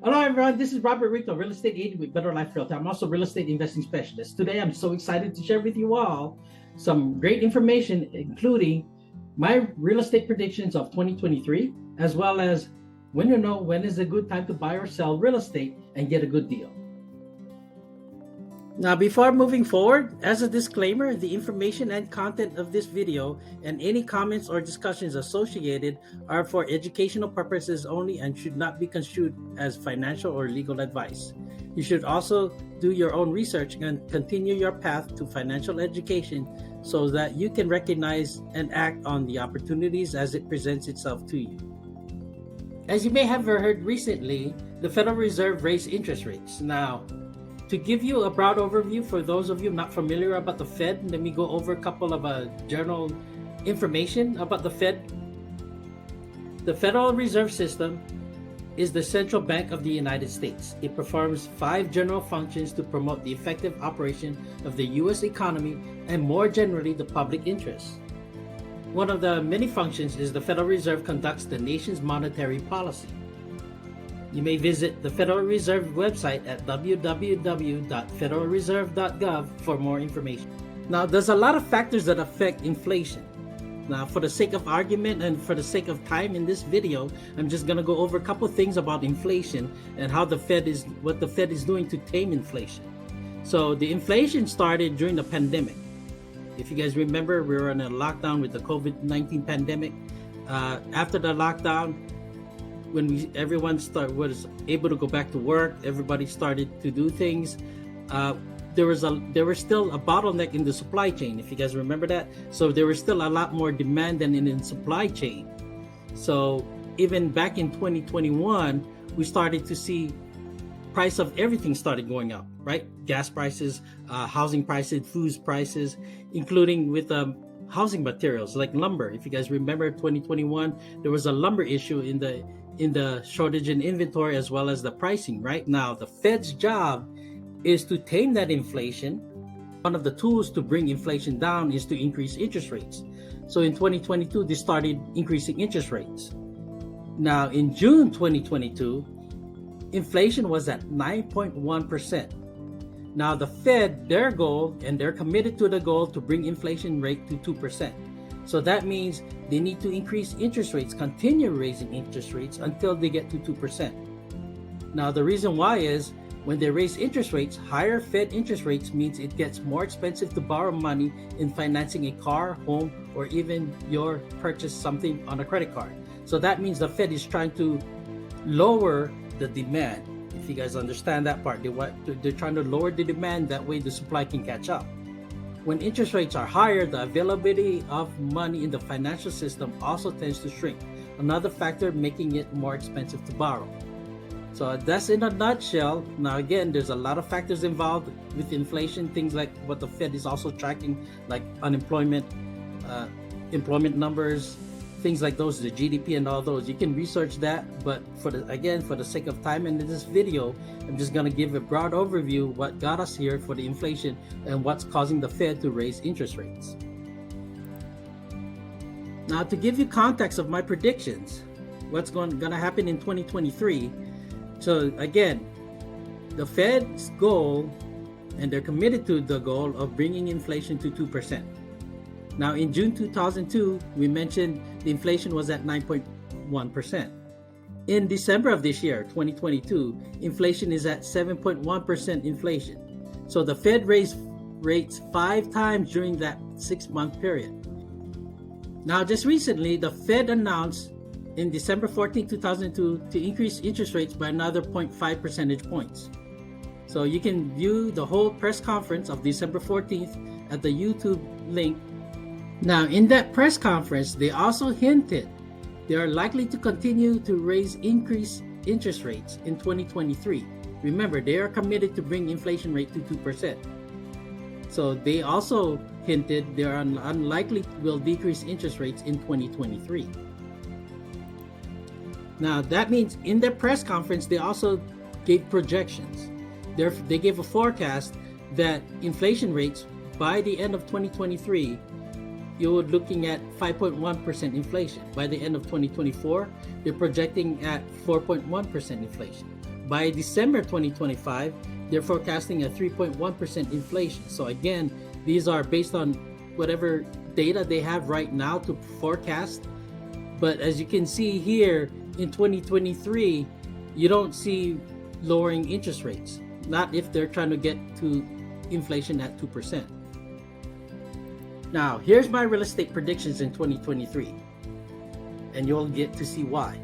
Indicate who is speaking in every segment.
Speaker 1: Hello, everyone. This is Robert Rico, real estate agent with Better Life Realty. I'm also a real estate investing specialist. Today, I'm so excited to share with you all some great information, including my real estate predictions of 2023, as well as when to know when is a good time to buy or sell real estate and get a good deal. Now, before moving forward, as a disclaimer, the information and content of this video and any comments or discussions associated are for educational purposes only and should not be construed as financial or legal advice. You should also do your own research and continue your path to financial education so that you can recognize and act on the opportunities as it presents itself to you. As you may have heard recently, the Federal Reserve raised interest rates. Now, to give you a broad overview for those of you not familiar about the Fed, let me go over a couple of general information about the Fed. The Federal Reserve System is the central bank of the United States. It performs 5 general functions to promote the effective operation of the U.S. economy and more generally the public interest. One of the many functions is the Federal Reserve conducts the nation's monetary policy. You may visit the Federal Reserve website at www.federalreserve.gov for more information. Now, there's a lot of factors that affect inflation. Now, for the sake of argument and for the sake of time in this video, I'm just going to go over a couple of things about inflation and how what the Fed is doing to tame inflation. So, the inflation started during the pandemic. If you guys remember, we were in a lockdown with the COVID-19 pandemic. After the lockdown, when everyone was able to go back to work, everybody started to do things. There was still a bottleneck in the supply chain, if you guys remember that. So there was still a lot more demand than in supply chain. So even back in 2021, we started to see price of everything started going up, right? Gas prices, housing prices, food prices, including with housing materials like lumber. If you guys remember 2021, there was a lumber issue in the shortage in inventory as well as the pricing. Right now, the Fed's job is to tame that inflation. One of the tools to bring inflation down is to increase interest rates. So in 2022, they started increasing interest rates. Now in June 2022, inflation was at 9.1%. Now the Fed, their goal, and they're committed to the goal to bring inflation rate to 2%. So that means they need to increase interest rates, continue raising interest rates until they get to 2%. Now, the reason why is when they raise interest rates, higher Fed interest rates means it gets more expensive to borrow money in financing a car, home, or even your purchase something on a credit card. So that means the Fed is trying to lower the demand. If you guys understand that part, they're trying to lower the demand. That way the supply can catch up. When interest rates are higher, the availability of money in the financial system also tends to shrink, another factor making it more expensive to borrow. So that's in a nutshell. Now again, there's a lot of factors involved with inflation, things like what the Fed is also tracking, like unemployment, employment numbers, things like those, the GDP and all those. You can research that, but for the sake of time in this video, I'm just going to give a broad overview what got us here for the inflation and what's causing the Fed to raise interest rates. Now, to give you context of my predictions, what's going to happen in 2023. So again, the Fed's goal, and they're committed to the goal of bringing inflation to 2%. Now, in June 2002, we mentioned the inflation was at 9.1%. In December of this year, 2022, inflation is at 7.1% inflation. So the Fed raised rates 5 times during that 6-month period. Now, just recently, the Fed announced in December 14, 2002, to increase interest rates by another 0.5 percentage points. So you can view the whole press conference of December 14th at the YouTube link. Now, in that press conference, they also hinted they are likely to continue to increase interest rates in 2023. Remember, they are committed to bring inflation rate to 2%. So they also hinted they are unlikely will decrease interest rates in 2023. Now, that means in their press conference, they also gave projections. They gave a forecast that inflation rates by the end of 2023, you're looking at 5.1% inflation. By the end of 2024, they're projecting at 4.1% inflation. by December 2025, they're forecasting a 3.1% inflation. So again, these are based on whatever data they have right now to forecast. But as you can see here, in 2023, you don't see lowering interest rates, not if they're trying to get to inflation at 2%. Now, here's my real estate predictions in 2023, and you'll get to see why.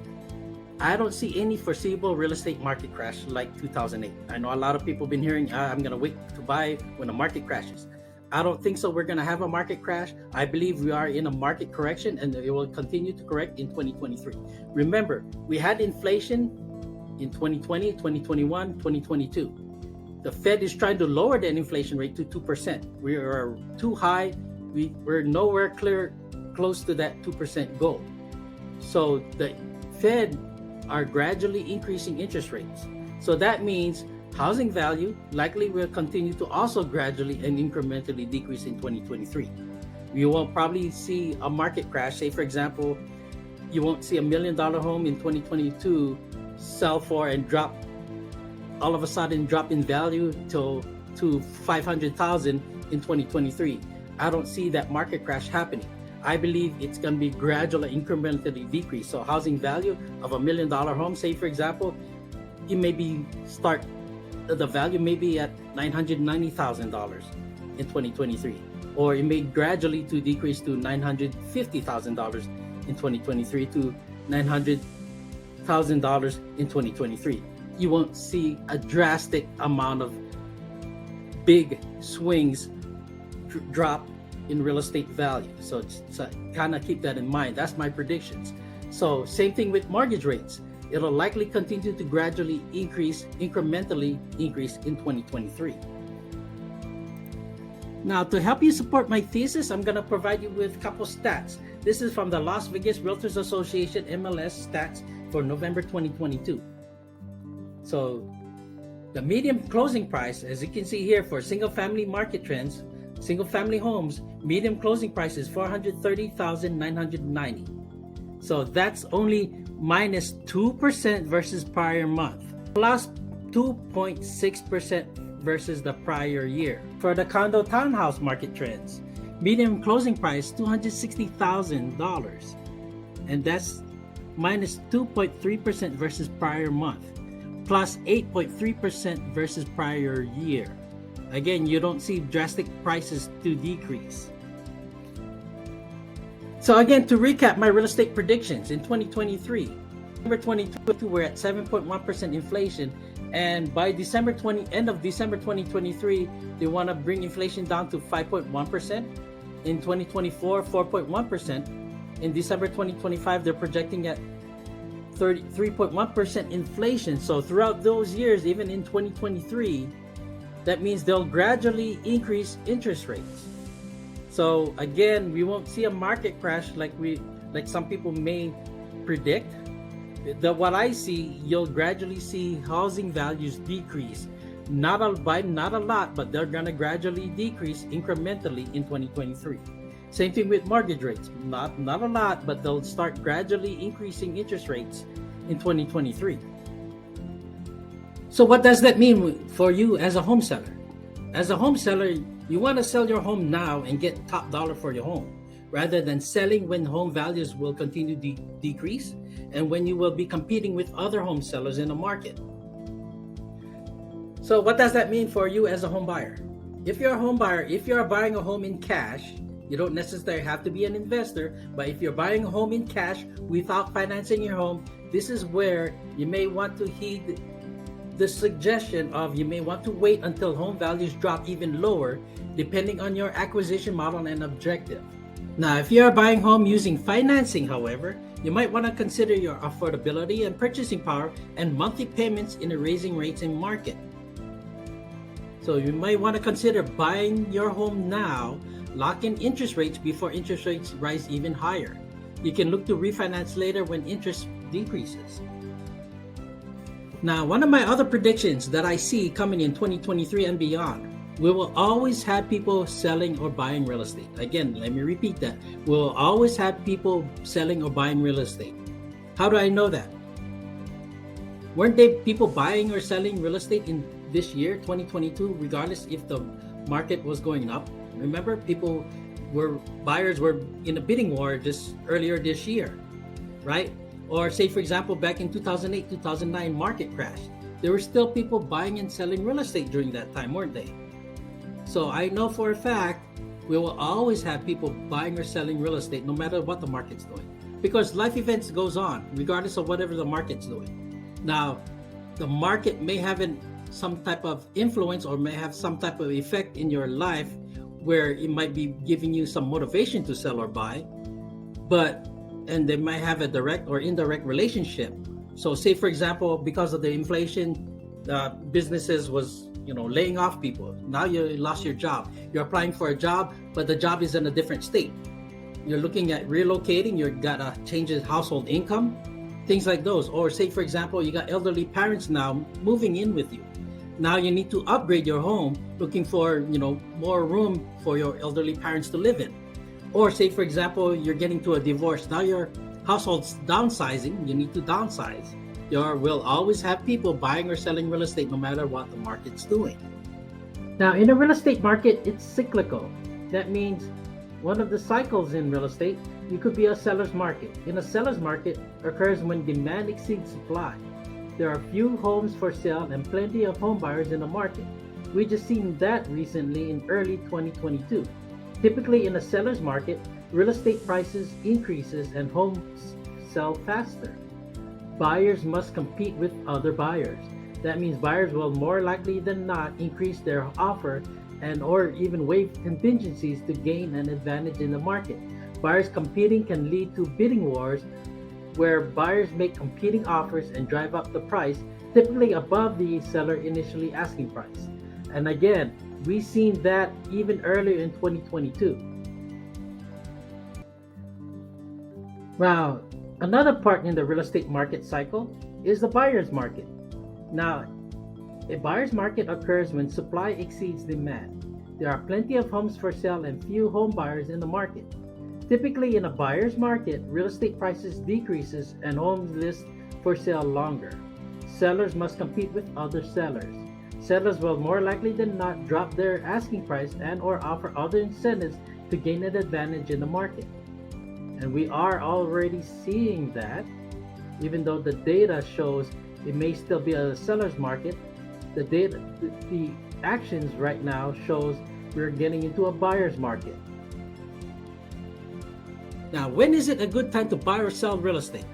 Speaker 1: I don't see any foreseeable real estate market crash like 2008. I know a lot of people have been hearing, I'm going to wait to buy when the market crashes. I don't think so. We're going to have a market crash. I believe we are in a market correction, and it will continue to correct in 2023. Remember, we had inflation in 2020, 2021, 2022. The Fed is trying to lower that inflation rate to 2%. We are too high. We're nowhere close to that 2% goal. So the Fed are gradually increasing interest rates. So that means housing value likely will continue to also gradually and incrementally decrease in 2023. You won't probably see a market crash. Say, for example, you won't see $1 million home in 2022 sell for and drop, all of a sudden drop in value to $500,000 in 2023. I don't see that market crash happening. I believe it's going to be gradual and incrementally decrease. So housing value of $1 million home, say for example, it may be the value may be at $990,000 in 2023, or it may gradually to decrease to $950,000 in 2023 to $900,000 in 2023. You won't see a drastic amount of big swings drop in real estate value. So kind of keep that in mind. That's my predictions. So same thing with mortgage rates. It'll likely continue to gradually incrementally increase in 2023. Now, to help you support my thesis, I'm going to provide you with a couple stats. This is from the Las Vegas Realtors Association MLS stats for November 2022. So the median closing price, as you can see here, for single family market trends, single family homes, median closing price is $430,990. So that's only minus 2% versus prior month, plus 2.6% versus the prior year. For the condo townhouse market trends, median closing price $260,000, and that's minus 2.3% versus prior month, plus 8.3% versus prior year. Again, you don't see drastic prices to decrease. So again, to recap my real estate predictions in 2023, December 2022, we're at 7.1% inflation, and by end of December 2023, they want to bring inflation down to 5.1%. In 2024, 4.1%. In December 2025, they're projecting at 3.1% inflation. So throughout those years, even in 2023, that means they'll gradually increase interest rates. So again, we won't see a market crash like some people may predict. What I see, you'll gradually see housing values decrease. Not a lot, but they're gonna gradually decrease incrementally in 2023. Same thing with mortgage rates. Not a lot, but they'll start gradually increasing interest rates in 2023. So what does that mean for you as a home seller? As a home seller, you want to sell your home now and get top dollar for your home, rather than selling when home values will continue to decrease and when you will be competing with other home sellers in the market. So what does that mean for you as a home buyer? If you're a home buyer, if you're buying a home in cash, you don't necessarily have to be an investor, but if you're buying a home in cash without financing your home, this is where you may want to heed the suggestion of you may want to wait until home values drop even lower, depending on your acquisition model and objective. Now, if you are buying home using financing, however, you might want to consider your affordability and purchasing power and monthly payments in a raising rates in market. So you might want to consider buying your home now, lock in interest rates before interest rates rise even higher. You can look to refinance later when interest decreases. Now, one of my other predictions that I see coming in 2023 and beyond, we will always have people selling or buying real estate. Again, let me repeat that. We'll always have people selling or buying real estate. How do I know that? Weren't they people buying or selling real estate in this year, 2022, regardless if the market was going up? Remember, buyers were in a bidding war just earlier this year, right? Or say, for example, back in 2008, 2009 market crash, there were still people buying and selling real estate during that time, weren't they? So I know for a fact, we will always have people buying or selling real estate no matter what the market's doing. Because life events goes on, regardless of whatever the market's doing. Now, the market may have some type of influence or may have some type of effect in your life where it might be giving you some motivation to sell or buy, and they might have a direct or indirect relationship. So say, for example, because of the inflation, businesses was laying off people. Now you lost your job. You're applying for a job, but the job is in a different state. You're looking at relocating. You got to change your household income, things like those. Or say, for example, you got elderly parents now moving in with you. Now you need to upgrade your home, looking for more room for your elderly parents to live in. Or say, for example, you're getting to a divorce. Now your household's downsizing. You need to downsize. We'll always have people buying or selling real estate no matter what the market's doing. Now, in a real estate market, it's cyclical. That means one of the cycles in real estate, you could be a seller's market. In a seller's market occurs when demand exceeds supply. There are few homes for sale and plenty of home buyers in the market. We just seen that recently in early 2022. Typically in a seller's market, real estate prices increases and homes sell faster. Buyers must compete with other buyers. That means buyers will more likely than not increase their offer and or even waive contingencies to gain an advantage in the market. Buyers competing can lead to bidding wars where buyers make competing offers and drive up the price, typically above the seller initially asking price. And again, we've seen that even earlier in 2022. Now, another part in the real estate market cycle is the buyer's market. Now, a buyer's market occurs when supply exceeds demand. There are plenty of homes for sale and few home buyers in the market. Typically in a buyer's market, real estate prices decreases and homes list for sale longer. Sellers must compete with other sellers. Sellers will more likely than not drop their asking price and or offer other incentives to gain an advantage in the market. And we are already seeing that. Even though the data shows it may still be a seller's market, the actions right now shows we're getting into a buyer's market. Now, when is it a good time to buy or sell real estate?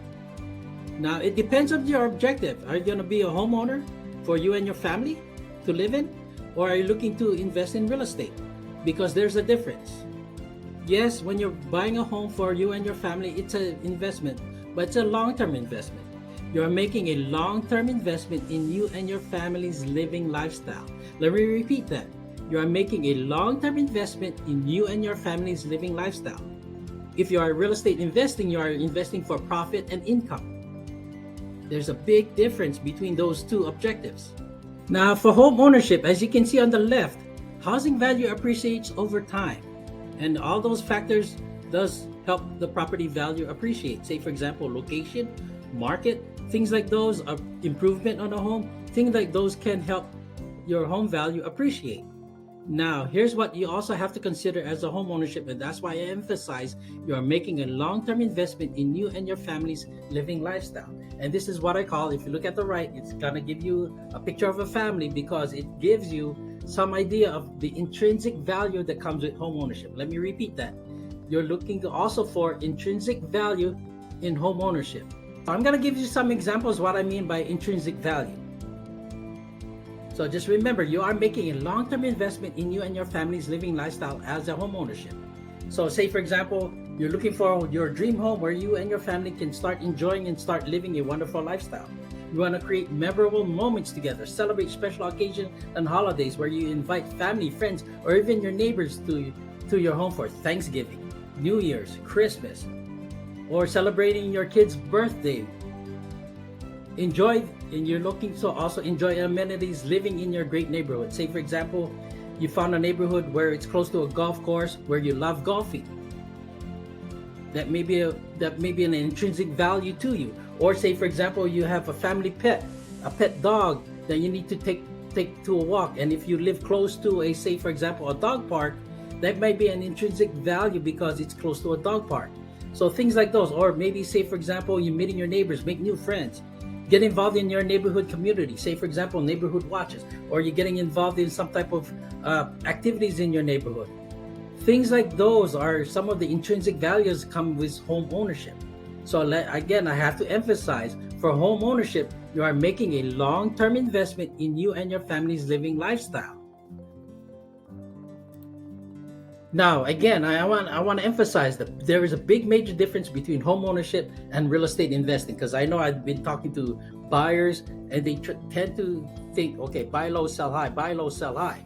Speaker 1: Now, it depends on your objective. Are you going to be a homeowner for you and your family to live in? Or are you looking to invest in real estate? Because there's a difference. Yes, when you're buying a home for you and your family, it's an investment, but it's a long-term investment. You're making a long-term investment in you and your family's living lifestyle. Let me repeat that. You are making a long-term investment in you and your family's living lifestyle. If you are real estate investing, you are investing for profit and income. There's a big difference between those two objectives. Now, for home ownership, as you can see on the left, housing value appreciates over time. And all those factors does help the property value appreciate. Say, for example, location, market, things like those, improvement on a home, things like those can help your home value appreciate. Now, here's what you also have to consider as a home ownership, and that's why I emphasize you are making a long-term investment in you and your family's living lifestyle. And this is what I call, if you look at the right, it's gonna give you a picture of a family because it gives you some idea of the intrinsic value that comes with home ownership. Let me repeat that. You're looking also for intrinsic value in home ownership. I'm gonna give you some examples what I mean by intrinsic value. So just remember, you are making a long-term investment in you and your family's living lifestyle as a home ownership. So say, for example, you're looking for your dream home where you and your family can start enjoying and start living a wonderful lifestyle. You want to create memorable moments together, celebrate special occasions and holidays where you invite family, friends, or even your neighbors to your home for Thanksgiving, New Year's, Christmas, or celebrating your kid's birthday. You're looking to also enjoy amenities living in your great neighborhood. Say, for example, you found a neighborhood where it's close to a golf course where you love golfing. That may be an intrinsic value to you. Or say, for example, you have a family pet a pet dog that you need to take to a walk. And if you live close to a, say for example, a dog park, that might be an intrinsic value because it's close to a dog park. So things like those. Or maybe, say for example, you're meeting your neighbors, make new friends, get involved in your neighborhood community, say for example, neighborhood watches, or you're getting involved in some type of activities in your neighborhood. Things like those are some of the intrinsic values come with home ownership. So again, I have to emphasize, for home ownership, you are making a long-term investment in you and your family's living lifestyle. Now, again, I want to emphasize that there is a big major difference between home ownership and real estate investing, because I know I've been talking to buyers and they tend to think, okay, buy low, sell high, buy low, sell high.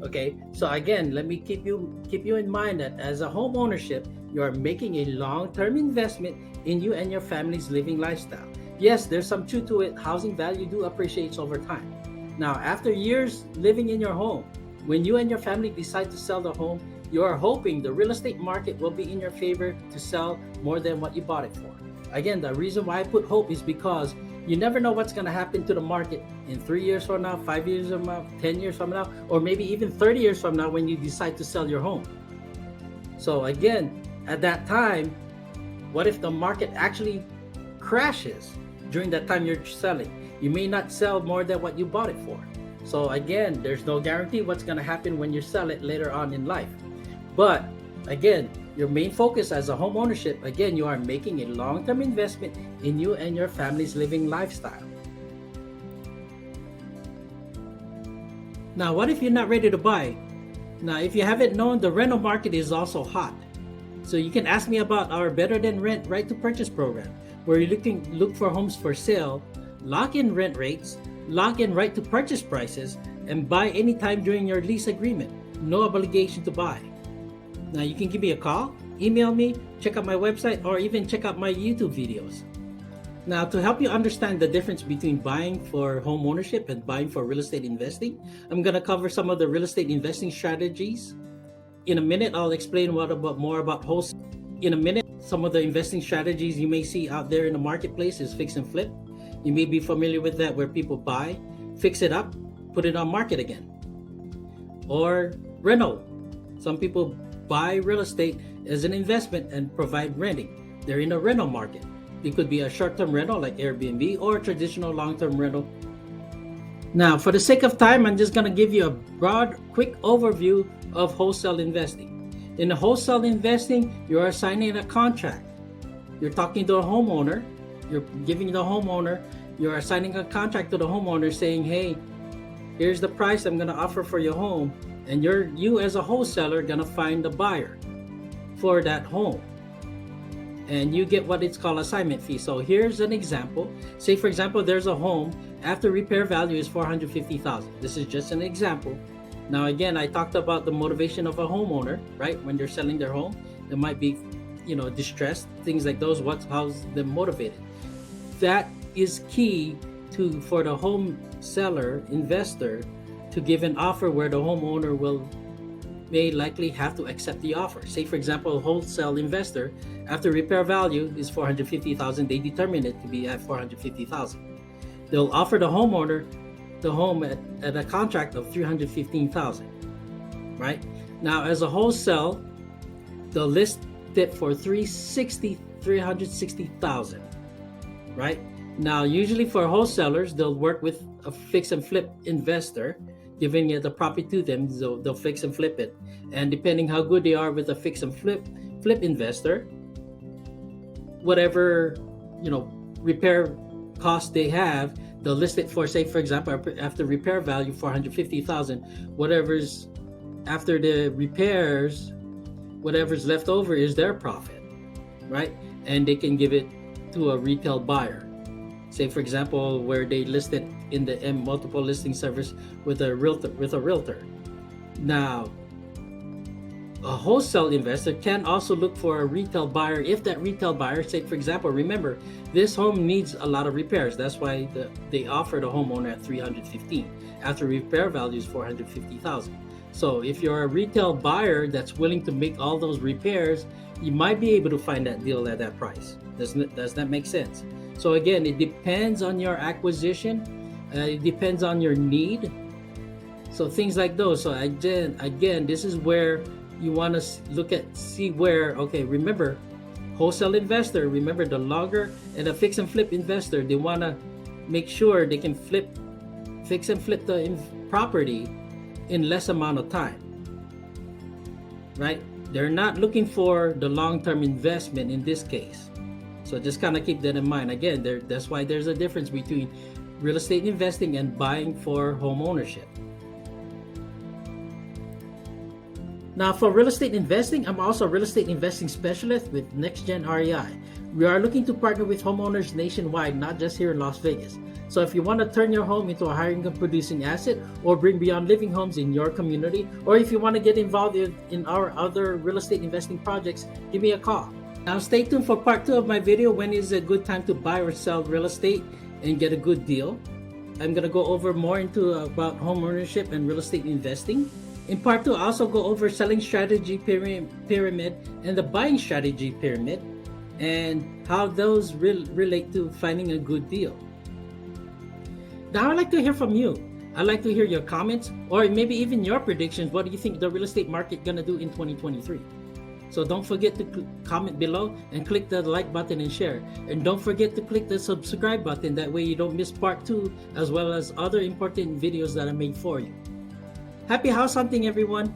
Speaker 1: Okay, so again, let me keep you in mind that as a home ownership, you are making a long-term investment in you and your family's living lifestyle. Yes, there's some truth to it. Housing value do appreciates over time. Now, after years living in your home, when you and your family decide to sell the home, you are hoping the real estate market will be in your favor to sell more than what you bought it for. Again, the reason why I put hope is because you never know what's going to happen to the market in 3 years from now, 5 years from now, 10 years from now, or maybe even 30 years from now when you decide to sell your home. So again, at that time, what if the market actually crashes during that time you're selling? You may not sell more than what you bought it for. So again, there's no guarantee what's going to happen when you sell it later on in life. But again, your main focus as a home ownership, again, you are making a long-term investment in you and your family's living lifestyle. Now, what if you're not ready to buy? Now, if you haven't known, the rental market is also hot. So you can ask me about our Better Than Rent Right to Purchase program, where you look for homes for sale, lock in rent rates, lock in right to purchase prices, and buy anytime during your lease agreement. No obligation to buy. Now you can give me a call, email me, check out my website, or even check out my YouTube videos. Now, to help you understand the difference between buying for home ownership and buying for real estate investing, I'm going to cover some of the real estate investing strategies. In a minute, I'll explain more about wholesale. In a minute, some of the investing strategies you may see out there in the marketplace is fix and flip. You may be familiar with that, where people buy, fix it up, put it on market again. Or rental. Some people buy real estate as an investment and provide renting. They're in a rental market. It could be a short-term rental like Airbnb or a traditional long-term rental. Now, for the sake of time, I'm just going to give you a broad, quick overview of wholesale investing. In wholesale investing, you are signing a contract. You're talking to a homeowner. You're giving the homeowner, you're assigning a contract to the homeowner saying, hey, here's the price I'm going to offer for your home. And you as a wholesaler going to find a buyer for that home. And you get what it's called assignment fee. So here's an example. Say, for example, there's a home after repair value is $450,000. This is just an example. Now, again, I talked about the motivation of a homeowner, right? When they're selling their home, there might be, distress, things like those. How's them motivated? That is key for the home seller, investor, to give an offer where the homeowner may likely have to accept the offer. Say, for example, a wholesale investor, after repair value is $450,000, they determine it to be at $450,000. They'll offer the homeowner the home at a contract of $315,000. Right? Now, as a wholesale, they'll list it for $360,000. Right? Now, usually for wholesalers, they'll work with a fix and flip investor, giving the property to them, so they'll fix and flip it. And depending how good they are with a fix and flip investor, whatever repair cost they have, they'll list it for, say, for example, after repair value $450,000. Whatever's after the repairs, whatever's left over is their profit, right? And they can give it to a retail buyer. Say, for example, where they list it in the multiple listing service with a realtor. Now, a wholesale investor can also look for a retail buyer if that retail buyer, say, for example, remember, this home needs a lot of repairs. That's why they offer the homeowner at $315,000 after repair value is $450,000. So if you're a retail buyer that's willing to make all those repairs, you might be able to find that deal at that price. Does that make sense? So again, it depends on your acquisition, It depends on your need. So things like those. So again, this is where you want to see where, okay, remember, wholesale investor, remember the logger and the fix and flip investor, they want to make sure they can fix and flip the property in less amount of time, right? They're not looking for the long-term investment in this case. So just kind of keep that in mind. Again, that's why there's a difference between real estate investing and buying for home ownership. Now, for real estate investing, I'm also a real estate investing specialist with NextGen REI. We are looking to partner with homeowners nationwide, not just here in Las Vegas. So if you want to turn your home into a higher income producing asset or bring beyond living homes in your community, or if you want to get involved in our other real estate investing projects, give me a call. Now stay tuned for part 2 of my video, when is a good time to buy or sell real estate and get a good deal. I'm going to go over more about home ownership and real estate investing. In part 2, I also go over selling strategy pyramid and the buying strategy pyramid and how those relate to finding a good deal. Now I'd like to hear from you. I'd like to hear your comments or maybe even your predictions. What do you think the real estate market gonna do in 2023? So don't forget to comment below and click the like button and share. And don't forget to click the subscribe button. That way you don't miss part 2 as well as other important videos that I made for you. Happy house hunting, everyone!